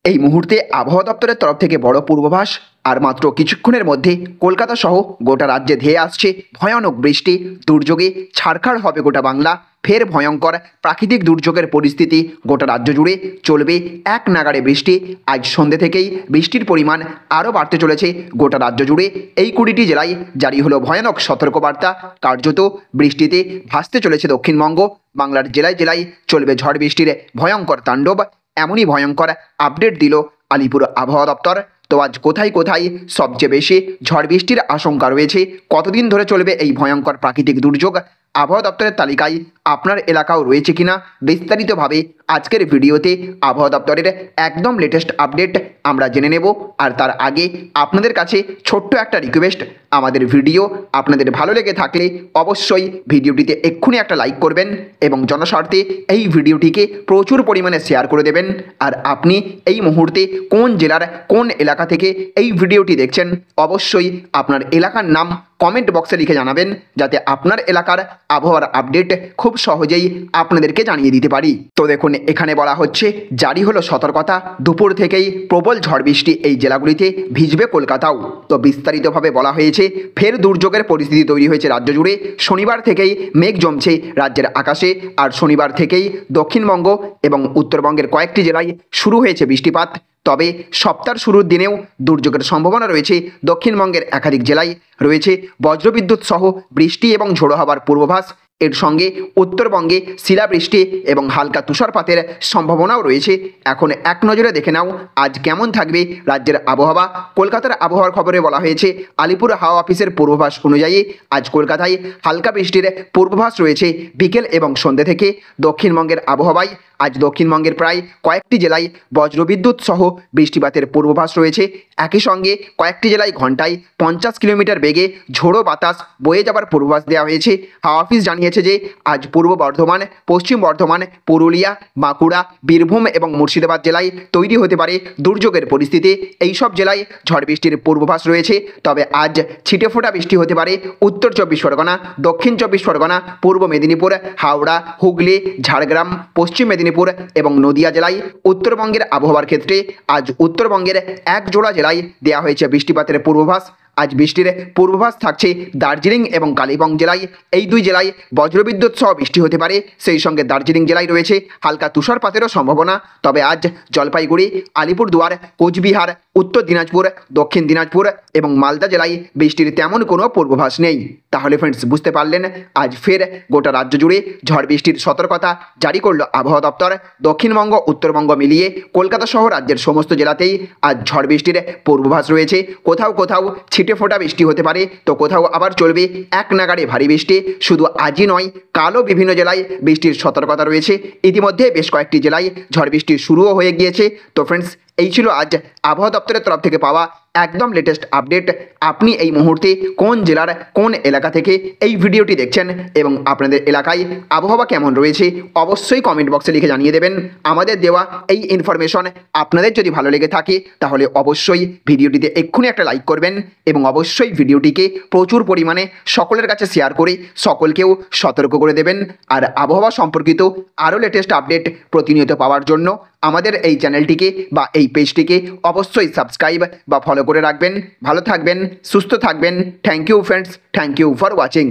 এই মুহূর্তে আবহাওয়া দপ্তরের তরফ থেকে বড় পূর্বাভাস। আর মাত্র কিছুক্ষণের মধ্যে কলকাতা সহ গোটা রাজ্যে ধেয়ে আসছে ভয়ানক বৃষ্টি। দুর্যোগে ছাড়খাড় হবে গোটা বাংলা। ফের ভয়ঙ্কর প্রাকৃতিক দুর্যোগের পরিস্থিতি গোটা রাজ্য জুড়ে চলবে এক নাগাড়ে বৃষ্টি। আজ সন্ধ্যে থেকেই বৃষ্টির পরিমাণ আরও বাড়তে চলেছে গোটা রাজ্য জুড়ে। এই 20টি জেলায় জারি হলো ভয়ানক সতর্কবার্তা। কার্যত বৃষ্টিতে ভাসতে চলেছে দক্ষিণবঙ্গ। বাংলার জেলায় জেলায় চলবে ঝড় বৃষ্টির ভয়ঙ্কর তাণ্ডব। এমনই ভয়ঙ্কর আপডেট দিল আলিপুর আবহাওয়া দপ্তর। তো আজ কোথায় কোথায় সবচেয়ে বেশি ঝড় বৃষ্টির আশঙ্কা রয়েছে, কতদিন ধরে চলবে এই ভয়ঙ্কর প্রাকৃতিক দুর্যোগ, আবহাওয়া দপ্তরের তালিকায় আপনার এলাকাও রয়েছে কিনা, বিস্তারিতভাবে আজকের ভিডিওতে আবহাওয়া দপ্তরের একদম লেটেস্ট আপডেট আমরা জেনে নেব। আর তার আগে আপনাদের কাছে ছোট্ট একটা রিকোয়েস্ট, আমাদের ভিডিও আপনাদের ভালো লেগে থাকলে অবশ্যই ভিডিওটিতে এক্ষুনি একটা লাইক করবেন এবং জনস্বার্থে এই ভিডিওটিকে প্রচুর পরিমাণে শেয়ার করে দেবেন। আর আপনি এই মুহূর্তে কোন জেলার কোন এলাকা থেকে এই ভিডিওটি দেখছেন, অবশ্যই আপনার এলাকার নাম কমেন্ট বক্সে লিখে জানাবেন, যাতে আপনার এলাকার আবহাওয়ার আপডেট খুব সহজেই আপনাদেরকে জানিয়ে দিতে পারি। তো দেখুন, এখানে বলা হচ্ছে জারি হলো সতর্কতা, দুপুর থেকেই প্রবল ঝড় বৃষ্টি এই জেলাগুলিতে, ভিজবে কলকাতাও। তো বিস্তারিতভাবে বলা হয়েছে ফের দুর্যোগের পরিস্থিতি তৈরি হয়েছে রাজ্য জুড়ে। শনিবার থেকেই মেঘ জমছে রাজ্যের আকাশে। আর শনিবার থেকেই দক্ষিণবঙ্গ এবং উত্তরবঙ্গের কয়েকটি জেলায় শুরু হয়েছে বৃষ্টিপাত। তবে সপ্তাহের শুরুর দিনেও দুর্যোগের সম্ভাবনা রয়েছে দক্ষিণবঙ্গের একাধিক জেলায়। রয়েছে বজ্রবিদ্যুৎ সহ বৃষ্টি এবং ঝোড়ো হওয়ার পূর্বাভাস। এর সঙ্গে উত্তরবঙ্গে শিলাবৃষ্টি এবং হালকা তুষারপাতের সম্ভাবনাও রয়েছে। এখন এক নজরে দেখে নাও আজ কেমন থাকবে রাজ্যের আবহাওয়া। কলকাতার আবহাওয়ার খবরে বলা হয়েছে আলিপুর হাওয়া অফিসের পূর্বাভাস অনুযায়ী আজ কলকাতায় হালকা বৃষ্টির পূর্বাভাস রয়েছে বিকেল এবং সন্ধ্যে থেকে। দক্ষিণবঙ্গের আবহাওয়ায় আজ দক্ষিণবঙ্গের প্রায় কয়েকটি জেলায় বজ্রবিদ্যুৎ সহ বৃষ্টিপাতের পূর্বাভাস রয়েছে। একই সঙ্গে কয়েকটি জেলায় ঘন্টায় 50 কিলোমিটার বেগে ঝোড়ো বাতাস বয়ে যাবার পূর্বাভাস দেওয়া হয়েছে। হাওয়া অফিস জানিয়েছে যে আজ পূর্ব বর্ধমান, পশ্চিম বর্ধমান, পুরুলিয়া, বাঁকুড়া, বীরভূম এবং মুর্শিদাবাদ জেলায় তৈরি হতে পারে দুর্যোগের পরিস্থিতি। এই সব জেলায় ঝড় বৃষ্টির পূর্বাভাস রয়েছে। তবে আজ ছিটেফোঁটা বৃষ্টি হতে পারে উত্তর 24 পরগনা, দক্ষিণ 24 পরগনা, পূর্ব মেদিনীপুর, হাওড়া, হুগলি, ঝাড়গ্রাম, পশ্চিম মেদিনীপুর এবং নদিয়া জেলায়। উত্তরবঙ্গের আবহাওয়ার ক্ষেত্রে আজ উত্তরবঙ্গের এক জোড়া জেলায় দেওয়া হয়েছে বৃষ্টিপাতের পূর্বাভাস। আজ বৃষ্টির পূর্বাভাস থাকছে দার্জিলিং এবং কালিম্পং জেলায়। এই দুই জেলায় বজ্রবিদ্যুৎ সহ বৃষ্টি হতে পারে। সেই সঙ্গে দার্জিলিং জেলায় রয়েছে হালকা তুষারপাতেরও সম্ভাবনা। তবে আজ জলপাইগুড়ি, আলিপুরদুয়ার, কোচবিহার, উত্তর দিনাজপুর, দক্ষিণ দিনাজপুর এবং মালদা জেলায় বৃষ্টির তেমন কোনো পূর্বাভাস নেই। তাহলে ফ্রেন্ডস, বুঝতে পারলেন আজ ফের গোটা রাজ্য জুড়ে ঝড় বৃষ্টির সতর্কতা জারি করলো আবহাওয়া দপ্তর। দক্ষিণবঙ্গ উত্তরবঙ্গ মিলিয়ে কলকাতা সহ রাজ্যের সমস্ত জেলাতেই আজ ঝড় বৃষ্টির পূর্বাভাস রয়েছে। কোথাও কোথাও ছিটেফোঁটা বৃষ্টি হতে পারে, তো কোথাও আবার চলবে এক নাগাড়ে ভারী বৃষ্টি। শুধু আজই নয়, কালও বিভিন্ন জেলায় বৃষ্টির সতর্কতা রয়েছে। ইতিমধ্যে বেশ কয়েকটি জেলায় ঝড় বৃষ্টি শুরুও হয়ে গিয়েছে। তো ফ্রেন্ডস, এই ছিল আজ আবহাওয়া দপ্তরের তরফ থেকে পাওয়া একদম লেটেস্ট আপডেট। আপনি এই মুহূর্তে কোন জেলার কোন এলাকা থেকে এই ভিডিওটি দেখছেন এবং আপনাদের এলাকায় আবহাওয়া কেমন রয়েছে, অবশ্যই কমেন্ট বক্সে লিখে জানিয়ে দেবেন। আমাদের দেওয়া এই ইনফরমেশন আপনাদের যদি ভালো লেগে থাকে তাহলে অবশ্যই ভিডিওটিতে এক্ষুনি একটা লাইক করবেন এবং অবশ্যই ভিডিওটিকে প্রচুর পরিমাণে সকলের কাছে শেয়ার করে সকলকেও সতর্ক করে দেবেন। আর আবহাওয়া সম্পর্কিত আরও লেটেস্ট আপডেট প্রতিনিয়ত পাওয়ার জন্য আমাদের এই চ্যানেলটিকে বা এই পেজটিকে অবশ্যই সাবস্ক্রাইব বা ফলো করে রাখবেন। ভালো থাকবেন, সুস্থ থাকবেন। Thank you friends, thank you for watching.